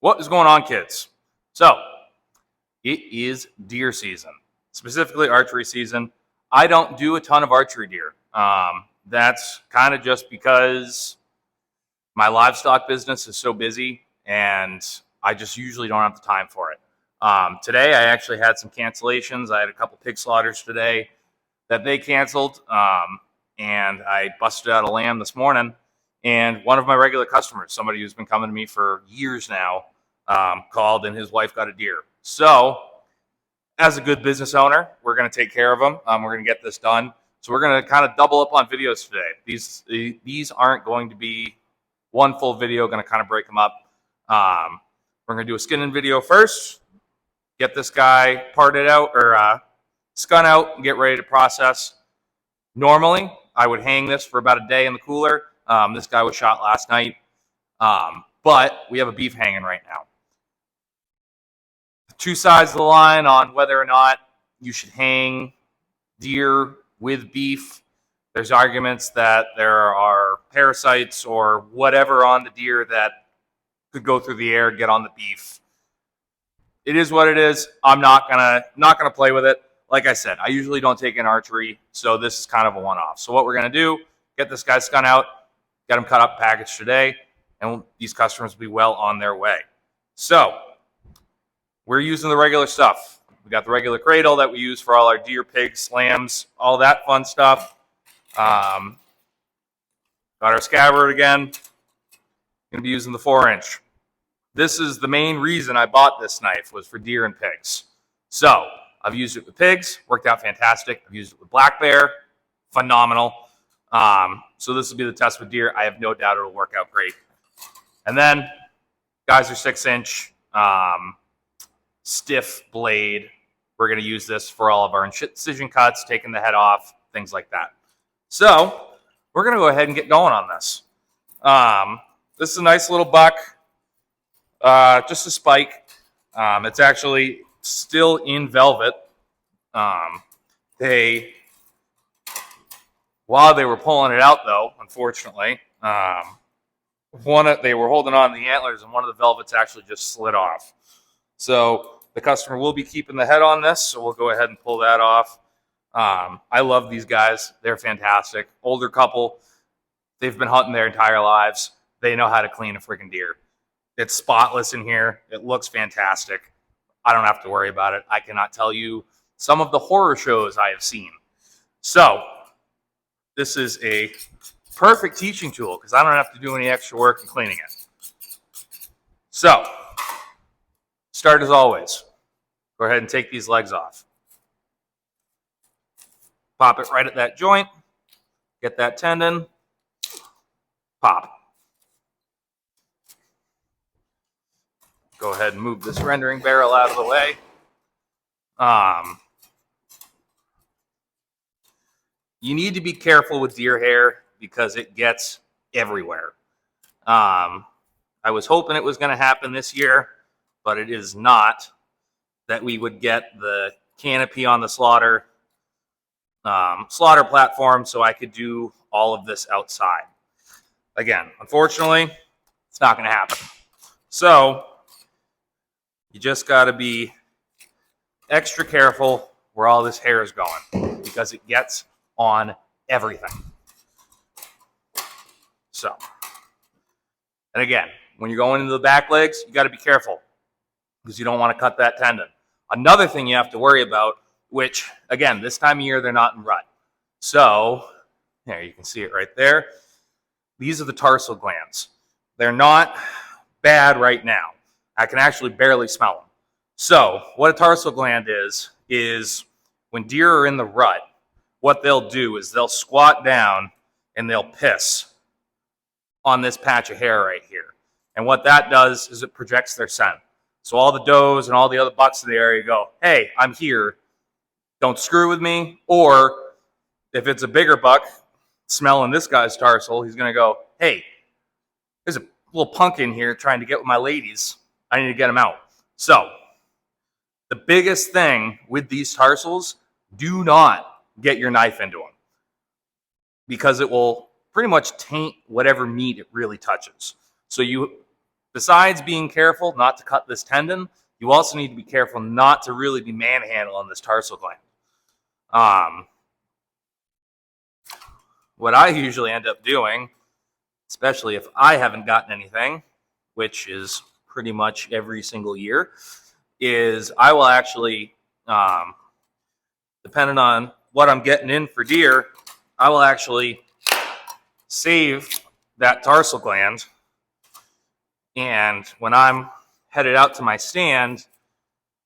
What is going on, kids? So, it is deer season, specifically archery season. I don't do a ton of archery deer. That's kind of just because my livestock business is so busy and I just usually don't have the time for it. Today, I actually had some cancellations. I had a couple pig slaughters today that they canceled, and I busted out a lamb this morning. And one of my regular customers, somebody who's been coming to me for years now, called, and his wife got a deer. So, as a good business owner, we're going to take care of them. We're going to get this done. So we're going to kind of double up on videos today. These aren't going to be one full video. Going to kind of break them up. We're going to do a skinning video first. Get this guy parted out or skun out and get ready to process. Normally, I would hang this for about a day in the cooler. This guy was shot last night, but we have a beef hanging right now. Two sides of the line on whether or not you should hang deer with beef. There's arguments that there are parasites or whatever on the deer that could go through the air, get on the beef. It is what it is. I'm not gonna play with it. Like I said, I usually don't take in archery, so this is kind of a one-off. So what we're gonna do, get this guy skun out, get him cut up, packaged today, and these customers will be well on their way. So we're using the regular stuff. We got the regular cradle that we use for all our deer, pigs, lambs, all that fun stuff. Got our scabbard again. Gonna be using the 4-inch. This is the main reason I bought this knife, was for deer and pigs. So I've used it with pigs, worked out fantastic. I've used it with black bear, phenomenal. So this will be the test with deer. I have no doubt it'll work out great. And then guys are 6-inch. Stiff blade. We're going to use this for all of our incision cuts, taking the head off, things like that. So we're going to go ahead and get going on this. This is a nice little buck, just a spike. It's actually still in velvet. While they were pulling it out, though, unfortunately, they were holding on to the antlers, and one of the velvets actually just slid off. So the customer will be keeping the head on this, so we'll go ahead and pull that off. I love these guys. They're fantastic. Older couple. They've been hunting their entire lives. They know how to clean a freaking deer. It's spotless in here. It looks fantastic. I don't have to worry about it. I cannot tell you some of the horror shows I have seen. So this is a perfect teaching tool because I don't have to do any extra work in cleaning it. So start as always. Go ahead and take these legs off. Pop it right at that joint. Get that tendon. Pop. Go ahead and move this rendering barrel out of the way. You need to be careful with deer hair because it gets everywhere. I was hoping it was going to happen this year, but it is not, that we would get the canopy on the slaughter platform so I could do all of this outside. Again, unfortunately, it's not going to happen. So you just got to be extra careful where all this hair is going because it gets on everything. So, and again, when you're going into the back legs, you got to be careful because you don't want to cut that tendon. Another thing you have to worry about, which, again, this time of year, they're not in rut. So, there, you can see it right there. These are the tarsal glands. They're not bad right now. I can actually barely smell them. So, what a tarsal gland is when deer are in the rut, what they'll do is they'll squat down and they'll piss on this patch of hair right here. And what that does is it projects their scent. So all the does and all the other bucks in the area go, hey, I'm here. Don't screw with me. Or if it's a bigger buck smelling this guy's tarsal, he's going to go, hey, there's a little punk in here trying to get with my ladies. I need to get him out. So the biggest thing with these tarsals, do not get your knife into them because it will pretty much taint whatever meat it really touches. So you besides being careful not to cut this tendon, you also need to be careful not to really be manhandling this tarsal gland. What I usually end up doing, especially if I haven't gotten anything, which is pretty much every single year, is I will actually, depending on what I'm getting in for deer, I will actually save that tarsal gland, and when I'm headed out to my stand,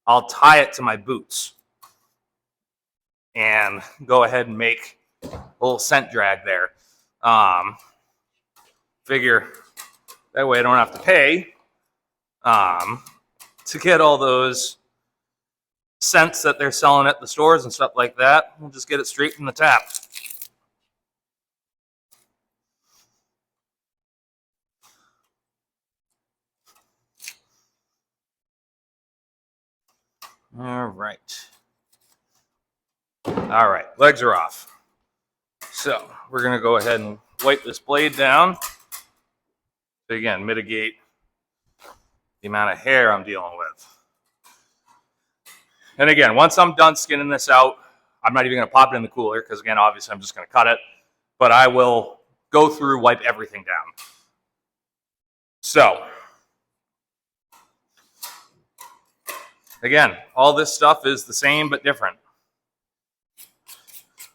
I'll tie it to my boots and go ahead and make a little scent drag there. Figure that way I don't have to pay to get all those scents that they're selling at the stores and stuff like that. We'll just get it straight from the tap. All right. All right, legs are off. So we're going to go ahead and wipe this blade down to, again, mitigate the amount of hair I'm dealing with. And again, once I'm done skinning this out, I'm not even going to pop it in the cooler because, again, obviously I'm just going to cut it. But I will go through, wipe everything down. So, again, all this stuff is the same but different.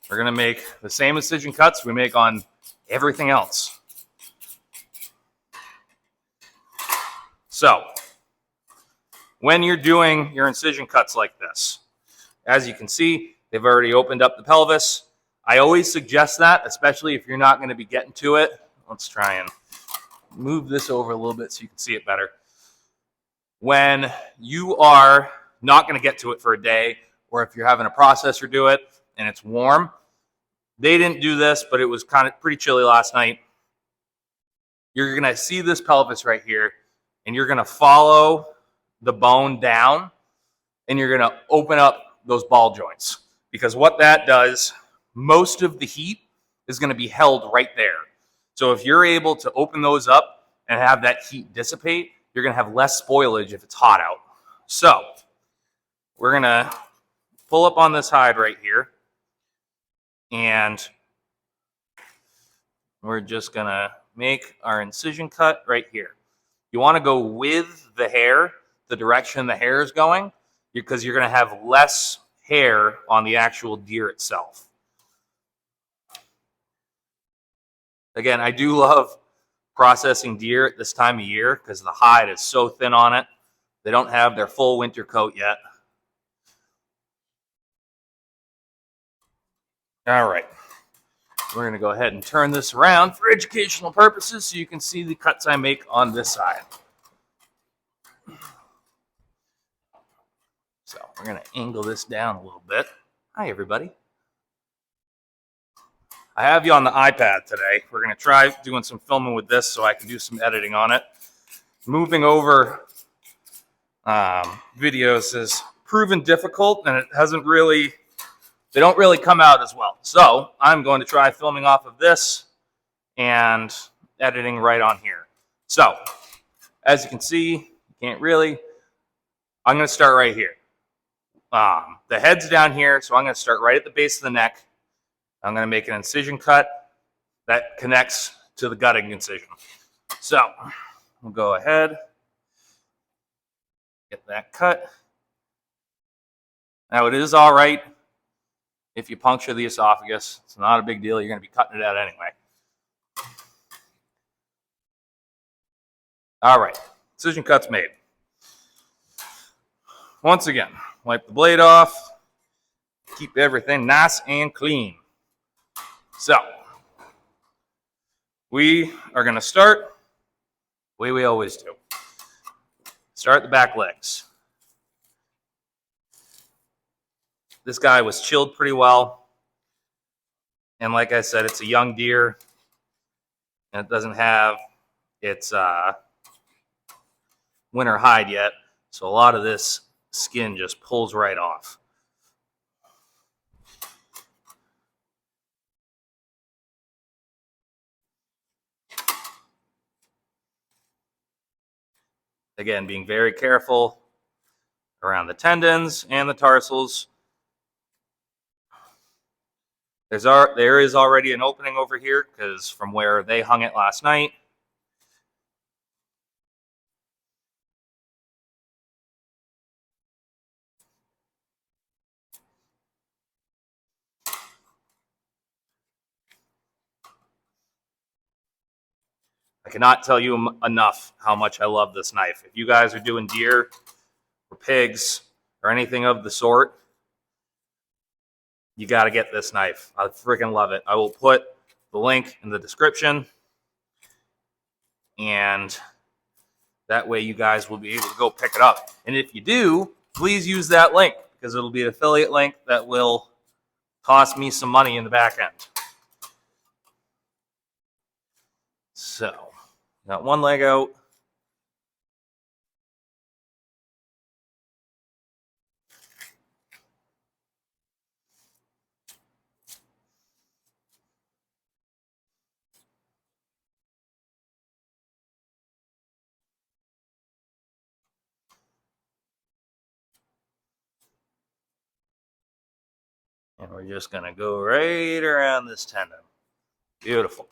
We're going to make the same incision cuts we make on everything else. So, when you're doing your incision cuts like this, as you can see, they've already opened up the pelvis. I always suggest that, especially if you're not going to be getting to it. Let's try and move this over a little bit so you can see it better. When you are not going to get to it for a day, or if you're having a processor do it and it's warm, they didn't do this, but it was kind of pretty chilly last night. You're going to see this pelvis right here, and you're going to follow the bone down, and you're going to open up those ball joints. Because what that does, most of the heat is going to be held right there. So if you're able to open those up and have that heat dissipate, you're going to have less spoilage if it's hot out. So we're going to pull up on this hide right here, and we're just going to make our incision cut right here. You want to go with the hair, the direction the hair is going, because you're going to have less hair on the actual deer itself. Again, I do love processing deer at this time of year because the hide is so thin on it. They don't have their full winter coat yet. All right. We're going to go ahead and turn this around for educational purposes so you can see the cuts I make on this side. So we're going to angle this down a little bit. Hi, everybody. I have you on the iPad today. We're going to try doing some filming with this so I can do some editing on it. Moving over videos has proven difficult, and it hasn't really, they don't really come out as well. So I'm going to try filming off of this and editing right on here. So as you can see, you can't really, I'm going to start right here. The head's down here, so I'm going to start right at the base of the neck. I'm going to make an incision cut that connects to the gutting incision. So we'll go ahead, get that cut. Now it is all right if you puncture the esophagus. It's not a big deal. You're going to be cutting it out anyway. All right, incision cut's made. Once again, wipe the blade off. Keep everything nice and clean. So we are going to start the way we always do. Start the back legs. This guy was chilled pretty well. And like I said, it's a young deer. And it doesn't have its winter hide yet. So a lot of this skin just pulls right off. Again, being very careful around the tendons and the tarsals. There is already an opening over here because from where they hung it last night. I cannot tell you enough how much I love this knife. If you guys are doing deer or pigs or anything of the sort, you got to get this knife. I freaking love it. I will put the link in the description, and that way you guys will be able to go pick it up. And if you do, please use that link because it'll be an affiliate link that will cost me some money in the back end. So, got one leg out. And we're just going to go right around this tendon. Beautiful.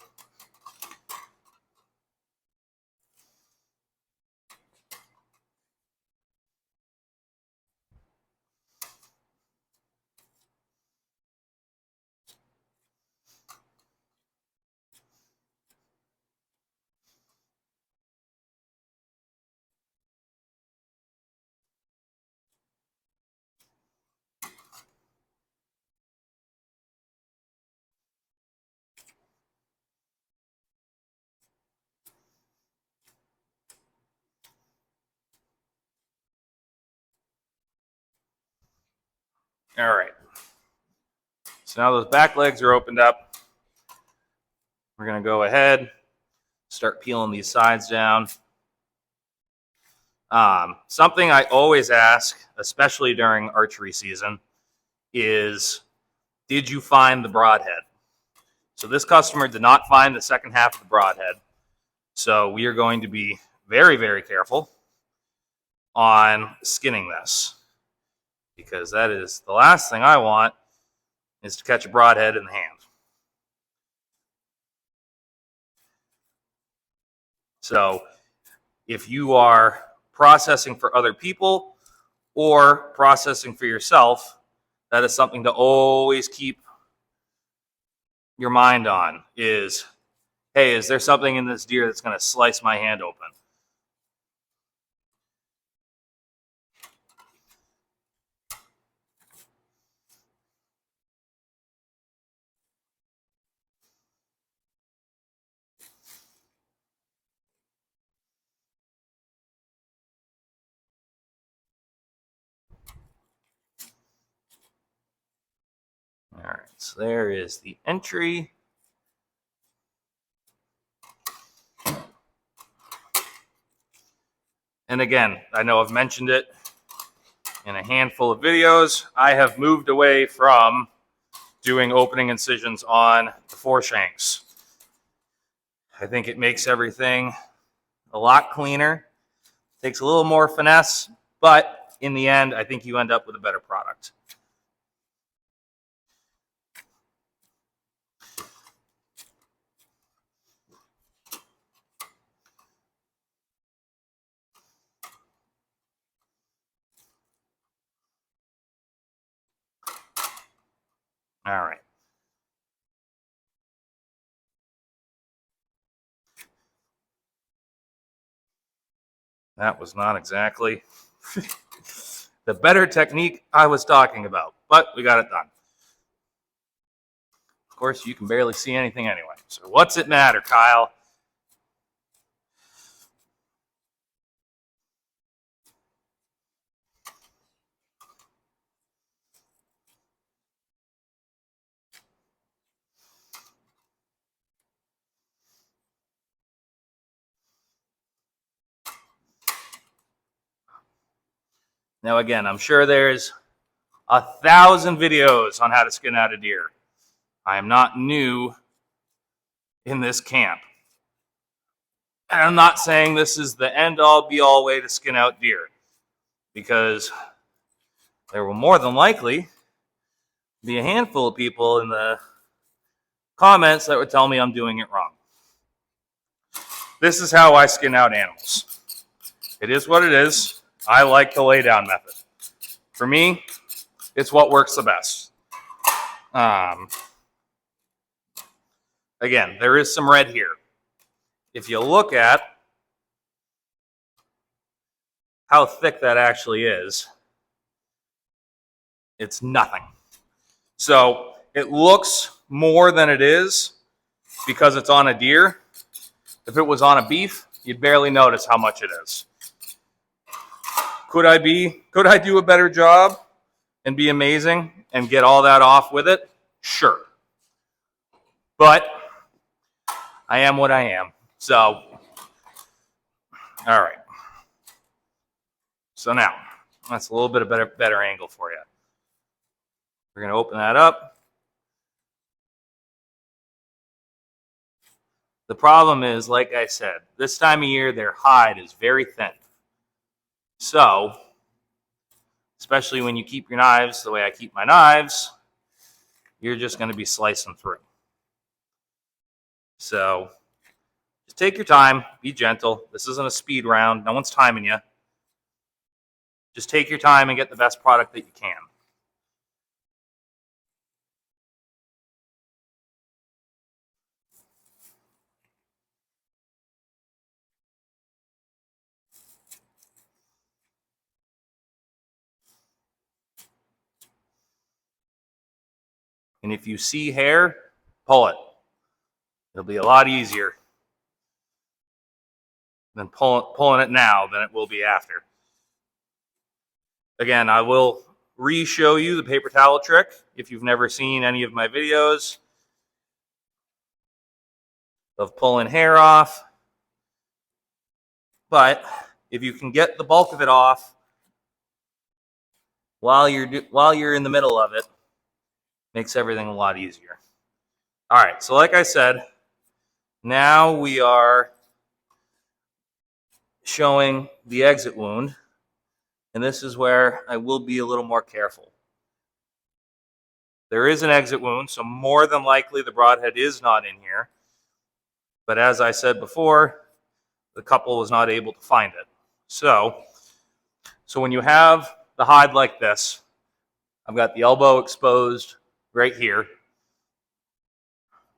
All right. So now those back legs are opened up. We're going to go ahead, start peeling these sides down. Something I always ask, especially during archery season, is, did you find the broadhead? So this customer did not find the second half of the broadhead. So we are going to be very, very careful on skinning this, because that is the last thing I want, is to catch a broadhead in the hand. So if you are processing for other people or processing for yourself, that is something to always keep your mind on, is, hey, is there something in this deer that's going to slice my hand open? All right, so there is the entry. And again, I know I've mentioned it in a handful of videos. I have moved away from doing opening incisions on the foreshanks. I think it makes everything a lot cleaner. Takes a little more finesse, but in the end, I think you end up with a better product. All right. That was not exactly the better technique I was talking about, but we got it done. Of course, you can barely see anything anyway, so what's it matter, Kyle? Now, again, I'm sure there's 1,000 videos on how to skin out a deer. I am not new in this camp. And I'm not saying this is the end-all, be-all way to skin out deer, because there will more than likely be a handful of people in the comments that would tell me I'm doing it wrong. This is how I skin out animals. It is what it is. I like the lay-down method. For me, it's what works the best. Again, there is some red here. If you look at how thick that actually is, it's nothing. So it looks more than it is because it's on a deer. If it was on a beef, you'd barely notice how much it is. Could I do a better job and be amazing and get all that off with it? Sure. But I am what I am. So, all right. So now, that's a little bit of better angle for you. We're going to open that up. The problem is, like I said, this time of year, their hide is very thin. So, especially when you keep your knives the way I keep my knives, you're just going to be slicing through. So, just take your time, be gentle. This isn't a speed round. No one's timing you. Just take your time and get the best product that you can. And if you see hair, pull it. It'll be a lot easier than pulling it now than it will be after. Again, I will re-show you the paper towel trick if you've never seen any of my videos of pulling hair off. But if you can get the bulk of it off while you're in the middle of it, makes everything a lot easier. All right, so like I said, now we are showing the exit wound, and this is where I will be a little more careful. There is an exit wound, so more than likely the broadhead is not in here. But as I said before, the couple was not able to find it. So when you have the hide like this, I've got the elbow exposed right here.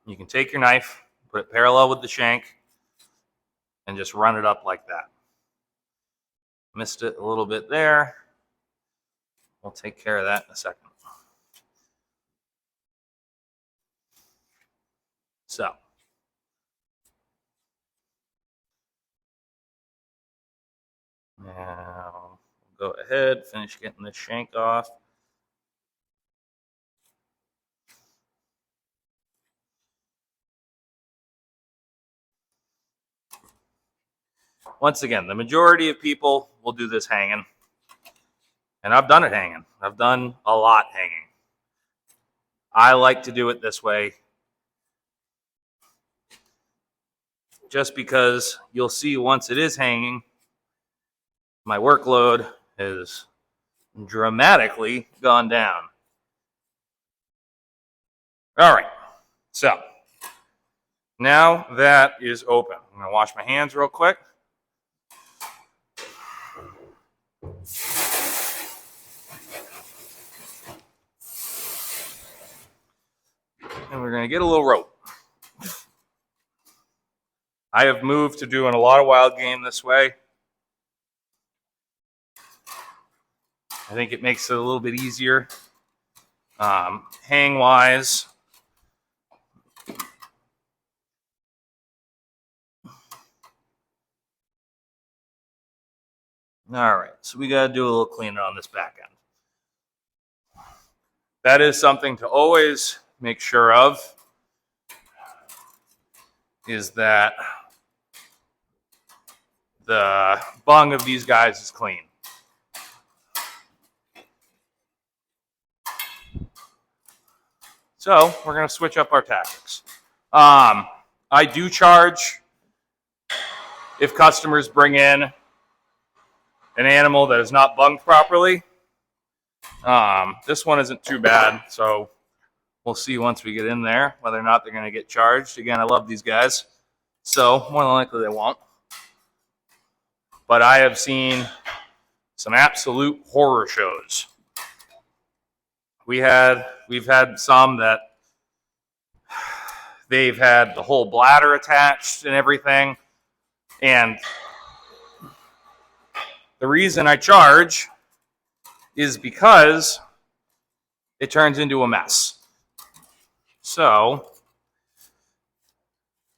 You can take your knife, put it parallel with the shank, and just run it up like that. Missed it a little bit there. We'll take care of that in a second. So, now go ahead, finish getting this shank off. Once again, the majority of people will do this hanging. And I've done it hanging. I've done a lot hanging. I like to do it this way just because you'll see once it is hanging, my workload has dramatically gone down. All right, so now that is open. I'm going to wash my hands real quick. And we're going to get a little rope. I have moved to doing a lot of wild game this way. I think it makes it a little bit easier. Hang-wise, all right, so we got to do a little cleaning on this back end. That is something to always make sure of, is that the bung of these guys is clean. So we're going to switch up our tactics. I do charge if customers bring in an animal that is not bunged properly. This one isn't too bad, so we'll see once we get in there whether or not they're going to get charged. Again, I love these guys, so more than likely they won't. But I have seen some absolute horror shows. We've had some that they've had the whole bladder attached and everything. And the reason I charge is because it turns into a mess. So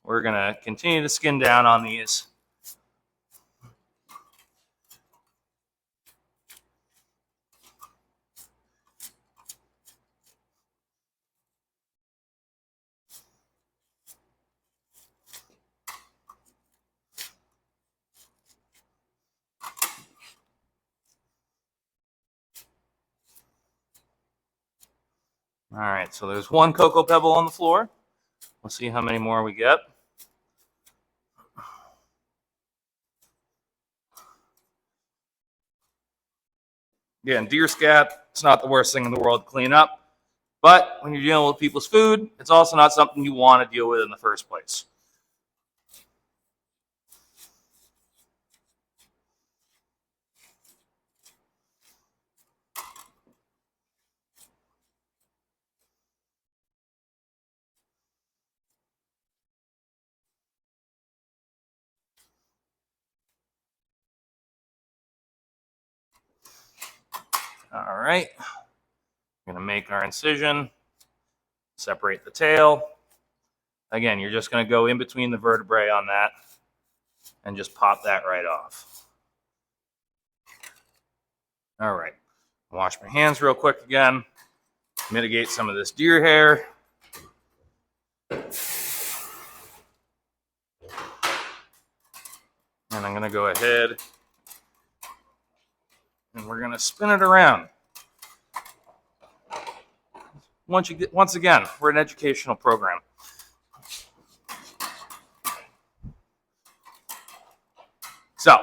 we're going to continue to skin down on these. All right, so there's one cocoa pebble on the floor. We'll see how many more we get. Again, deer scat, it's not the worst thing in the world to clean up. But when you're dealing with people's food, it's also not something you want to deal with in the first place. All right, we're going to make our incision, separate the tail. Again, you're just going to go in between the vertebrae on that and just pop that right off. All right, wash my hands real quick again, mitigate some of this deer hair. And I'm going to go ahead and we're going to spin it around. Once again, we're an educational program. So,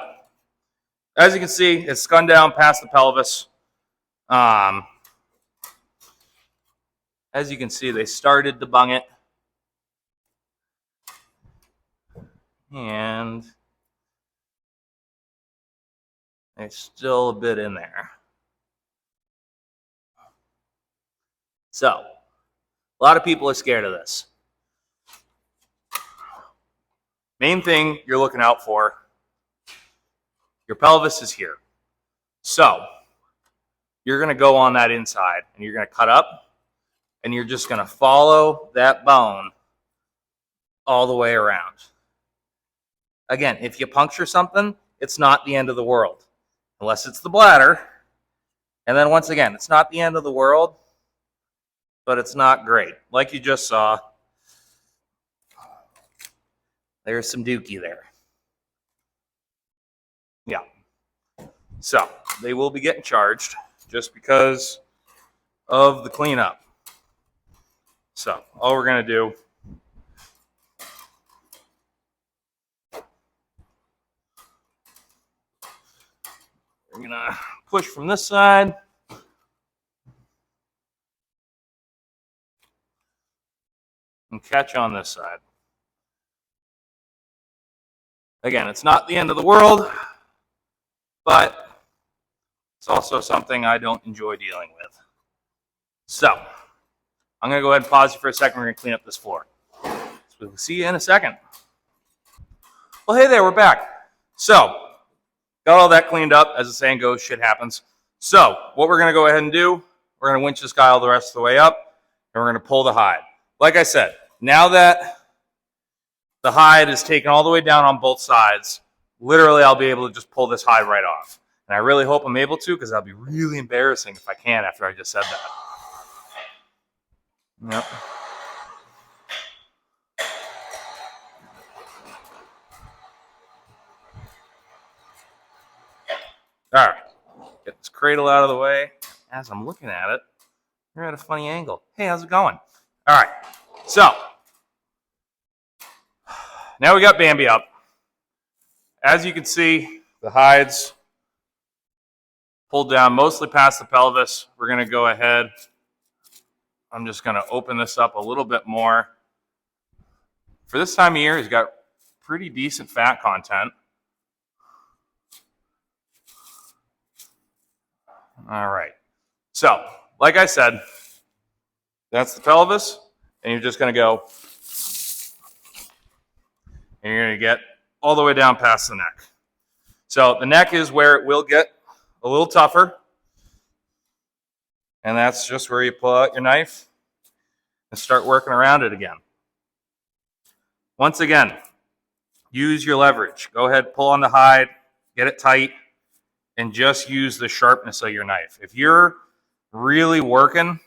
as you can see, it's scun down past the pelvis. As you can see, they started to bung it. And there's still a bit in there. So, a lot of people are scared of this. Main thing you're looking out for, your pelvis is here. So, you're going to go on that inside and you're going to cut up and you're just going to follow that bone all the way around. Again, if you puncture something, it's not the end of the world, unless it's the bladder. And then once again, it's not the end of the world, but it's not great. Like you just saw, there's some dookie there. Yeah. So they will be getting charged just because of the cleanup. So all we're going to do, we're going to push from this side. And catch on this side. Again, it's not the end of the world, but it's also something I don't enjoy dealing with. So, I'm going to go ahead and pause you for a second. We're going to clean up this floor. So we'll see you in a second. Well, hey there, we're back. So, got all that cleaned up. As the saying goes, shit happens. So, what we're going to go ahead and do, we're going to winch this guy all the rest of the way up, and we're going to pull the hide. Like I said, now that the hide is taken all the way down on both sides, literally I'll be able to just pull this hide right off. And I really hope I'm able to, because that'll be really embarrassing if I can't after I just said that. Yep. All right, get this cradle out of the way. As I'm looking at it, you're at a funny angle. Hey, how's it going? All right, so now we got Bambi up. as you can see, the hides pulled down mostly past the pelvis. We're going to go ahead. I'm just going to open this up a little bit more. For this time of year, he's got pretty decent fat content. All right. So, like I said, that's the pelvis, and you're just going to go, and you're going to get all the way down past the neck. So the neck is where it will get a little tougher, and that's just where you pull out your knife and start working around it again. Once again, use your leverage. Go ahead, pull on the hide, get it tight, and just use the sharpness of your knife. If you're really working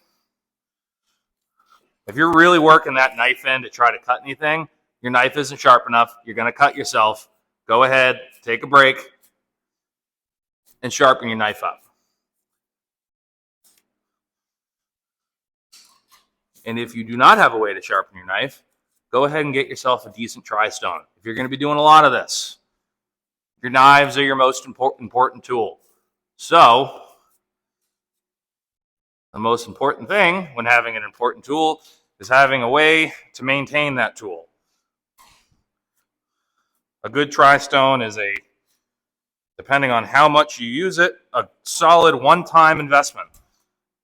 that knife in to try to cut anything, your knife isn't sharp enough, you're going to cut yourself. Go ahead, take a break, and sharpen your knife up. And if you do not have a way to sharpen your knife, go ahead and get yourself a decent tri-stone. If you're going to be doing a lot of this, your knives are your most important tool. So, the most important thing when having an important tool is having a way to maintain that tool. A good tri-stone is depending on how much you use it, a solid one-time investment.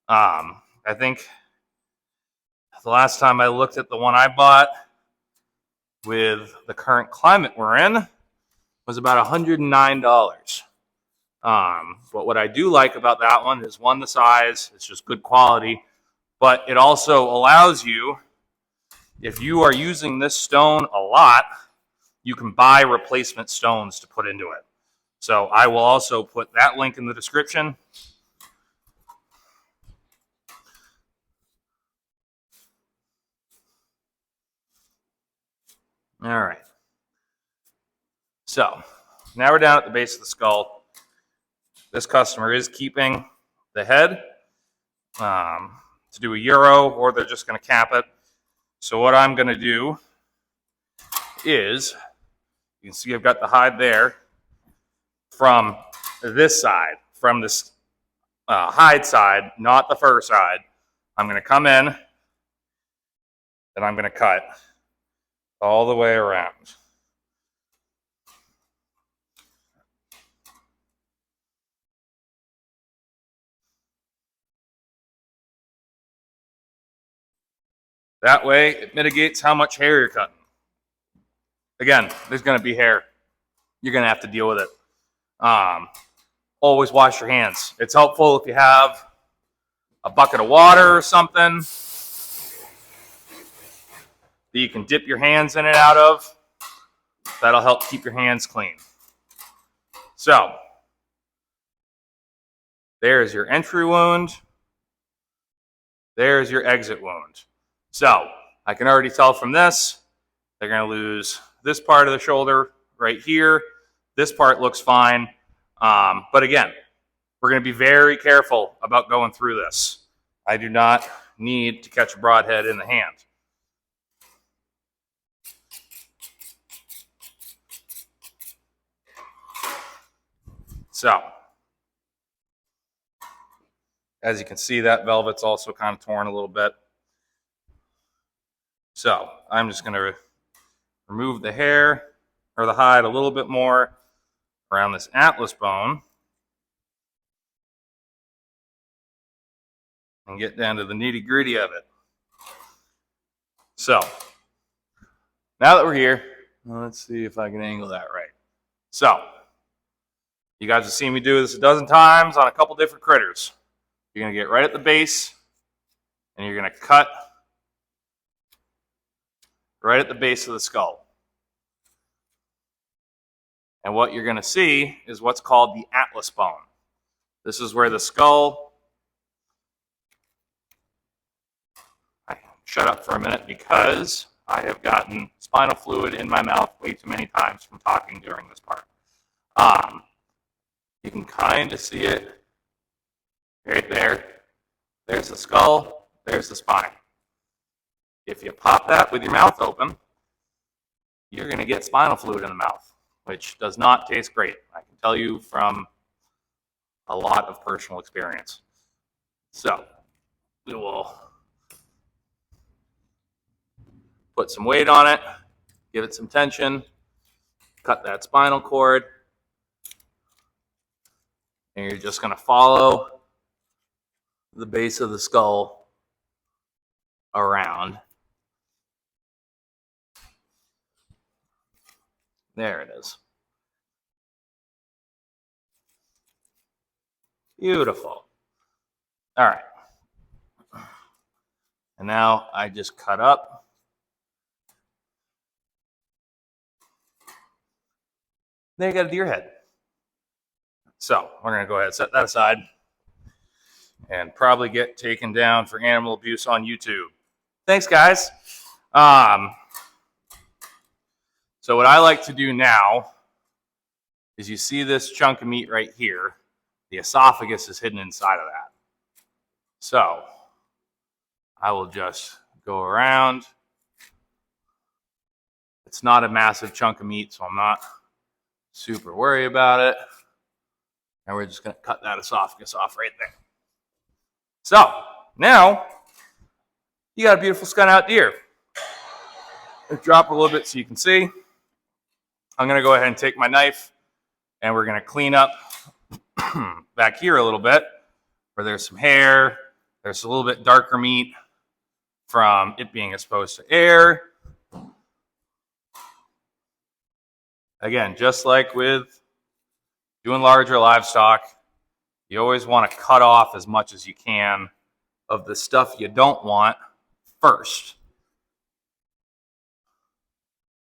I think the last time I looked at the one I bought with the current climate we're in was about $109. But what I do like about that one is, one, the size, it's just good quality, but it also allows you, if you are using this stone a lot, you can buy replacement stones to put into it. So I will also put that link in the description. All right. So now we're down at the base of the skull. This customer is keeping the head to do a Jero, or they're just going to cap it. So what I'm going to do is, you can see I've got the hide there. From this side, from this hide side, not the fur side, I'm going to come in and I'm going to cut all the way around. That way, it mitigates how much hair you're cutting. Again, there's going to be hair. You're going to have to deal with it. Always wash your hands. It's helpful if you have a bucket of water or something that you can dip your hands in and out of. That'll help keep your hands clean. So, there's your entry wound. There's your exit wound. So, I can already tell from this, they're going to lose this part of the shoulder right here. This part looks fine. But again, we're going to be very careful about going through this. I do not need to catch a broadhead in the hand. So, as you can see, that velvet's also kind of torn a little bit. So, I'm just going to remove the hair or the hide a little bit more around this atlas bone and get down to the nitty-gritty of it. So, now that we're here, let's see if I can angle that right. So, you guys have seen me do this a dozen times on a couple different critters. You're going to get right at the base, and you're going to cut right at the base of the skull. And what you're going to see is what's called the atlas bone. This is where the skull... I shut up for a minute because I have gotten spinal fluid in my mouth way too many times from talking during this part. You can kind of see it right there. There's the skull, there's the spine. If you pop that with your mouth open, you're going to get spinal fluid in the mouth. which does not taste great. I can tell you from a lot of personal experience. So we will put some weight on it, give it some tension, cut that spinal cord, and you're just going to follow the base of the skull around. There it is. Beautiful. All right. And now I just cut up. There you got a deer head. So we're going to go ahead and set that aside and probably get taken down for animal abuse on YouTube. Thanks, guys. So what I like to do now is, you see this chunk of meat right here. The esophagus is hidden inside of that. So I will just go around. It's not a massive chunk of meat, so I'm not super worried about it. And we're just going to cut that esophagus off right there. So now you got a beautiful skunned out deer. Let's drop it a little bit so you can see. I'm going to go ahead and take my knife and we're going to clean up back here a little bit where there's some hair. There's a little bit darker meat from it being exposed to air. Again, just like with doing larger livestock, you always want to cut off as much as you can of the stuff you don't want first.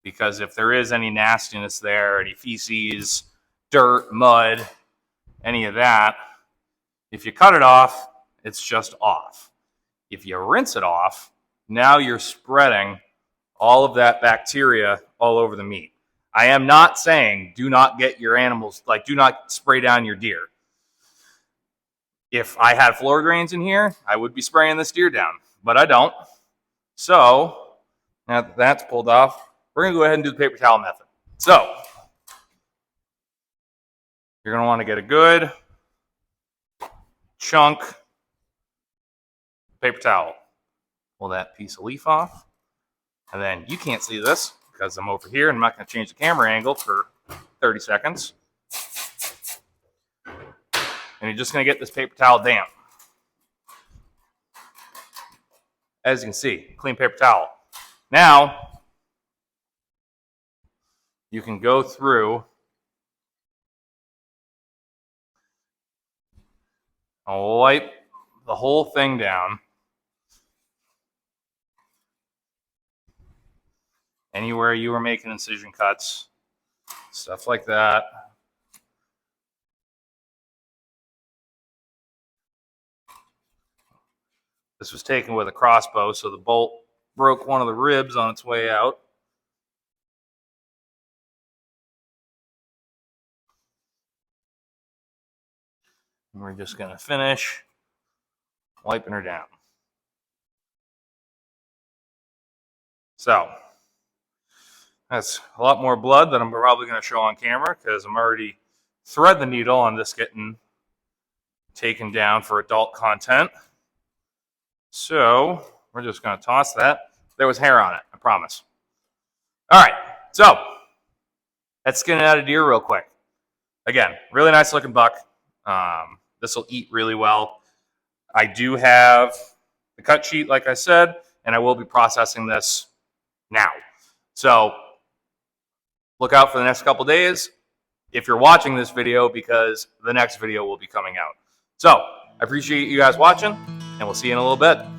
Because if there is any nastiness there, any feces, dirt, mud, any of that, if you cut it off, it's just off. If you rinse it off, now you're spreading all of that bacteria all over the meat. I am not saying do not get your animals, like do not spray down your deer. If I had floor drains in here, I would be spraying this deer down, but I don't. So now that that's pulled off, we're going to go ahead and do the paper towel method. So you're going to want to get a good chunk paper towel. Pull that piece of leaf off. And then you can't see this because I'm over here and I'm not going to change the camera angle for 30 seconds. And you're just going to get this paper towel damp. As you can see, clean paper towel. Now, you can go through and wipe the whole thing down. Anywhere you were making incision cuts, stuff like that. This was taken with a crossbow, so the bolt broke one of the ribs on its way out. And we're just going to finish wiping her down. So that's a lot more blood than I'm probably going to show on camera because I'm already thread the needle on this getting taken down for adult content. So we're just going to toss that. There was hair on it, I promise. All right, so let's skin it out of deer real quick. Again, really nice looking buck. This will eat really well. I do have the cut sheet, like I said, and I will be processing this now. So look out for the next couple days if you're watching this video, because the next video will be coming out. So I appreciate you guys watching, and we'll see you in a little bit.